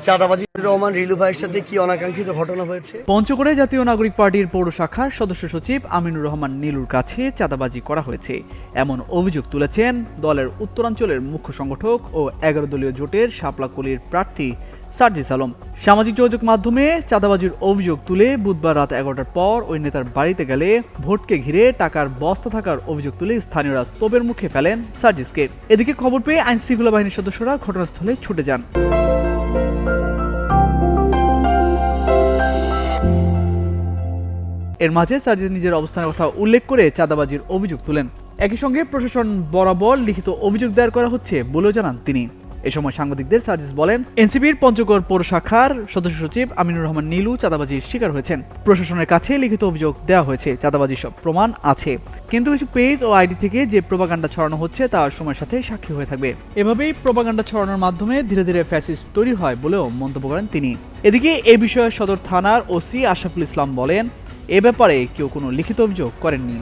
চাঁদাবাজির রহমান রিলু ভাইয়ের সাথে কি অনাকাঙ্ক্ষিত ঘটনা হয়েছে? পঞ্চগড়ে জাতীয় নাগরিক পার্টির পৌর শাখার সদস্য সচিব আমিনুর রহমান নীলুর কাছে চাঁদাবাজি করা হয়েছে এমন অভিযোগ তুলেছেন দলের উত্তরাঞ্চলের মুখ্য সংগঠক ও 11 দলীয় জোটের শাপলাকলির প্রার্থী সার্জিস আলম। সামাজিক যোগাযোগ মাধ্যমে চাঁদাবাজির অভিযোগ তুলে বুধবার রাত 11টার পর ওই নেতার বাড়িতে গেলে ভোটকে ঘিরে টাকার বস্তা থাকার অভিযোগ তুলে স্থানীয়রা তোপের মুখে ফেলেন সার্জিসকে। এদিকে খবর পেয়ে আইনশৃঙ্খলা বাহিনীর সদস্যরা ঘটনাস্থলে ছুটে যান। এর মাঝে সার্জিস নিজের অবস্থানের কথা উল্লেখ করে চাঁদাবাজির অভিযোগ তুলেন। একই সঙ্গে প্রশাসন বরাবর লিখিত অভিযোগ দায়ের করা হচ্ছে বলেও জানান তিনি। এ সময় সাংবাদিকদের সার্জিস বলেন, এনসিপির পঞ্চগড় পৌর শাখার সদস্য সচিব আমিনুর রহমান নীলু চাঁদাবাজির শিকার হয়েছেন। প্রশাসনের কাছে লিখিত অভিযোগ দেওয়া হয়েছে, চাঁদাবাজির সব প্রমাণ আছে, কিন্তু কিছু পেজ ও আইডি থেকে যে প্রোপাগান্ডা ছড়ানো হচ্ছে তা সময়ের সাথে সাক্ষী হয়ে থাকবে। এভাবেই প্রোপাগান্ডা ছড়ানোর মাধ্যমে ধীরে ধীরে ফ্যাসিস্ট তৈরি হয় বলেও মন্তব্য করেন তিনি। এদিকে এ বিষয়ে সদর থানার ওসি আশরাফুল ইসলাম বলেন, এ ব্যাপারে কেউ কোনো লিখিত অভিযোগ করেননি।